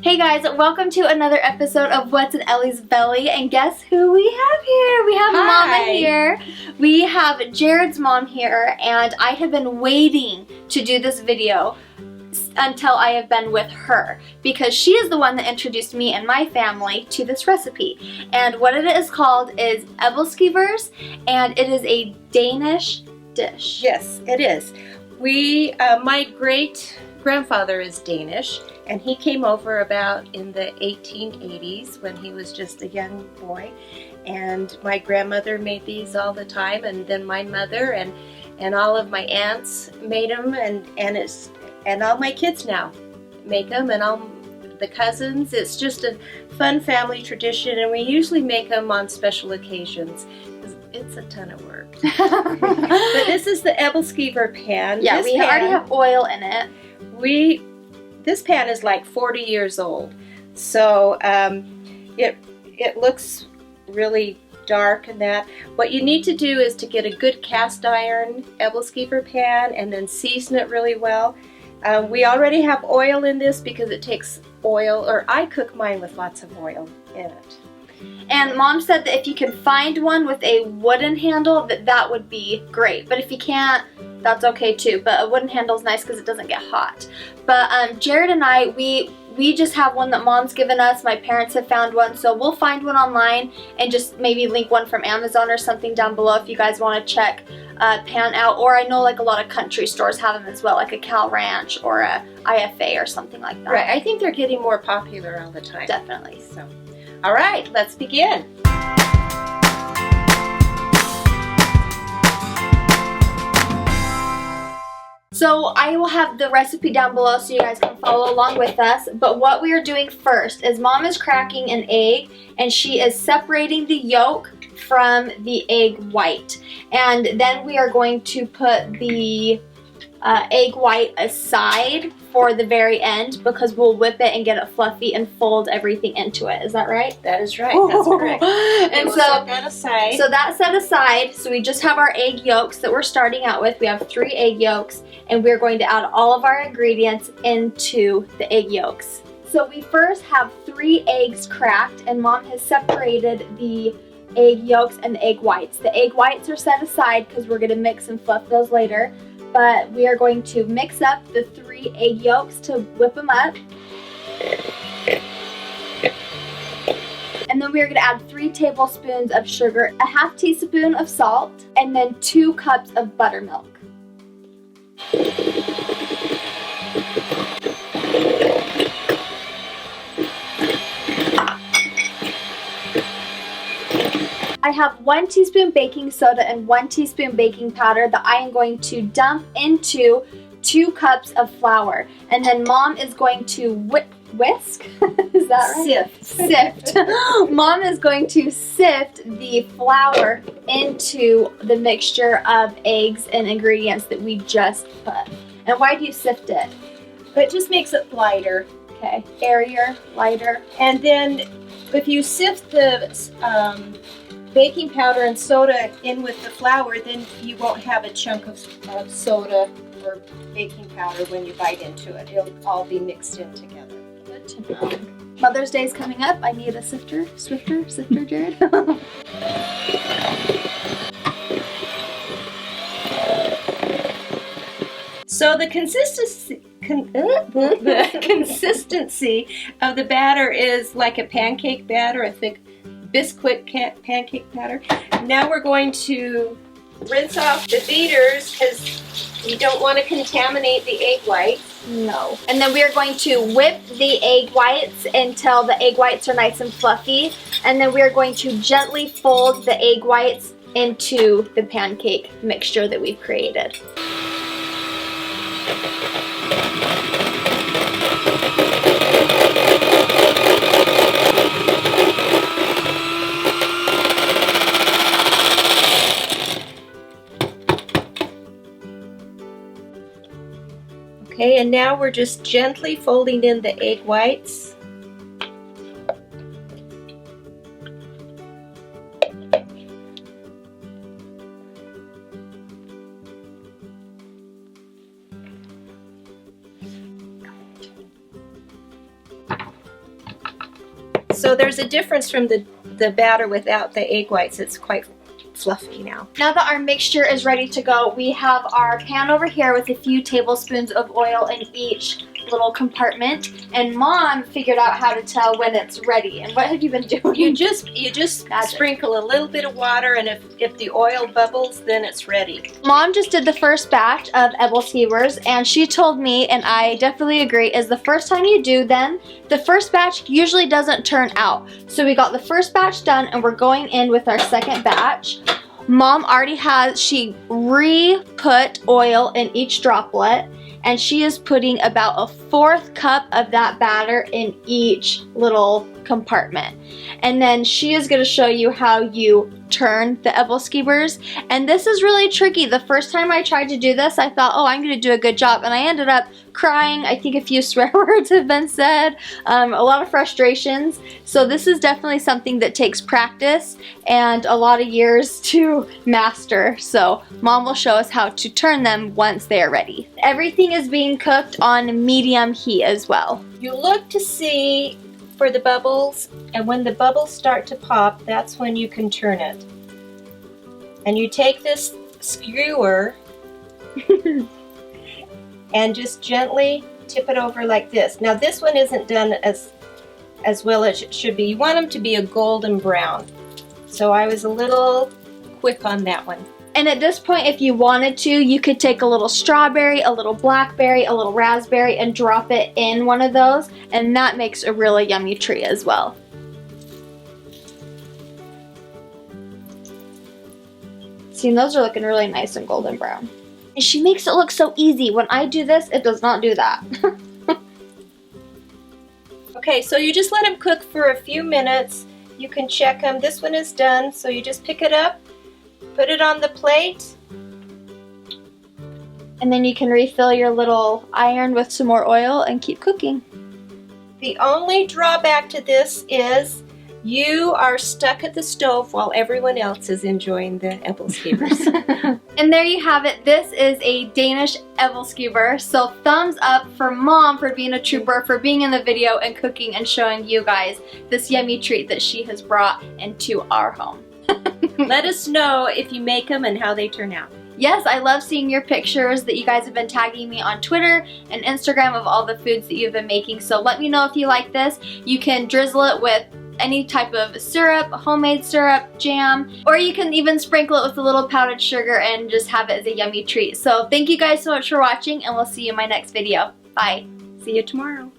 Hey guys, welcome to another episode of What's in Ellie's Belly, and guess who we have here? We have Mama here. We have Jared's mom here, and I have been waiting to do this video until I have been with her because she is the one that introduced me and my family to this recipe. And what it is called is Aebelskivers, and it is a Danish dish. Yes, it is. My great-grandfather is Danish, and he came over about in the 1880s when he was just a young boy. And my grandmother made these all the time, and then my mother and all of my aunts made them, and all my kids now make them, and all the cousins. It's just a fun family tradition, and we usually make them on special occasions. It's a ton of work. But this is the Elbeskeivers pan. Yeah, we already have oil in it. This pan is like 40 years old, so it looks really dark and that. What you need to do is to get a good cast iron Elbeskeivers pan and then season it really well. We already have oil in this because it takes oil, or I cook mine with lots of oil in it. And Mom said that if you can find one with a wooden handle, that would be great. But if you can't, that's okay too. But a wooden handle is nice because it doesn't get hot. But Jared and I, we just have one that Mom's given us. My parents have found one, so we'll find one online and just maybe link one from Amazon or something down below if you guys want to check pan out. Or I know like a lot of country stores have them as well, like a Cal Ranch or a IFA or something like that. Right, I think they're getting more popular all the time. Definitely. So, all right, let's begin. So I will have the recipe down below so you guys can follow along with us. But what we are doing first is Mom is cracking an egg, and she is separating the yolk from the egg white. And then we are going to put the egg white aside for the very end because we'll whip it and get it fluffy and fold everything into it. Is that right? That is right. That's correct. And we'll set that aside. So that's set aside. So we just have our egg yolks that we're starting out with. We have 3 egg yolks, and we're going to add all of our ingredients into the egg yolks. So we first have 3 eggs cracked, and Mom has separated the egg yolks and the egg whites. The egg whites are set aside because we're going to mix and fluff those later. But we are going to mix up the 3 egg yolks to whip them up. And then we are going to add 3 tablespoons of sugar, a ½ teaspoon of salt, and then 2 cups of buttermilk. I have 1 teaspoon baking soda and 1 teaspoon baking powder that I am going to dump into 2 cups of flour. And then Mom is going to whisk? Is that right? Sift. Mom is going to sift the flour into the mixture of eggs and ingredients that we just put. And why do you sift it? It just makes it lighter. Okay, airier, lighter. And then if you sift the baking powder and soda in with the flour, then you won't have a chunk of soda or baking powder when you bite into it. It'll all be mixed in together. Good to know. Mother's Day is coming up. I need a sifter, Jared. So the consistency of the batter is like a pancake batter, a thick biscuit pancake batter. Now we're going to rinse off the beaters because you don't want to contaminate the egg whites. No. And then we are going to whip the egg whites until the egg whites are nice and fluffy. And then we are going to gently fold the egg whites into the pancake mixture that we've created. Okay, and now we're just gently folding in the egg whites. So there's a difference from the batter without the egg whites. It's quite fluffy now. Now that our mixture is ready to go, we have our pan over here with a few tablespoons of oil in each little compartment, and Mom figured out how to tell when it's ready. And what have you been doing? You just Magic. sprinkle a little bit of water, and if the oil bubbles, then it's ready. Mom just did the first batch of Aebelskivers, and she told me, and I definitely agree, is the first time you do them, the first batch usually doesn't turn out. So we got the first batch done, and we're going in with our second batch. Mom already has, she re-put oil in each droplet, and she is putting about a 1/4 cup of that batter in each little compartment. And then she is going to show you how you turn the Elbeskeivers. And this is really tricky. The first time I tried to do this, I thought, oh, I'm going to do a good job. And I ended up crying. I think a few swear words have been said, a lot of frustrations. So this is definitely something that takes practice and a lot of years to master. So Mom will show us how to turn them once they are ready. Everything is being cooked on medium heat as well. You look to see for the bubbles, and when the bubbles start to pop, that's when you can turn it. And you take this skewer and just gently tip it over like this. Now this one isn't done as well as it should be. You want them to be a golden brown. So I was a little quick on that one. And at this point, if you wanted to, you could take a little strawberry, a little blackberry, a little raspberry, and drop it in one of those, and that makes a really yummy treat as well. See, those are looking really nice and golden brown. And she makes it look so easy. When I do this, it does not do that. Okay, so you just let them cook for a few minutes. You can check them. This one is done, so you just pick it up, put it on the plate. And then you can refill your little iron with some more oil and keep cooking. The only drawback to this is you are stuck at the stove while everyone else is enjoying the Elbeskeivers. And there you have it. This is a Danish Elbeskever. So thumbs up for Mom for being a trooper, for being in the video and cooking and showing you guys this yummy treat that she has brought into our home. Let us know if you make them and how they turn out. Yes, I love seeing your pictures that you guys have been tagging me on Twitter and Instagram of all the foods that you've been making. So let me know if you like this. You can drizzle it with any type of syrup, homemade syrup, jam, or you can even sprinkle it with a little powdered sugar and just have it as a yummy treat. So thank you guys so much for watching, and we'll see you in my next video. Bye. See you tomorrow.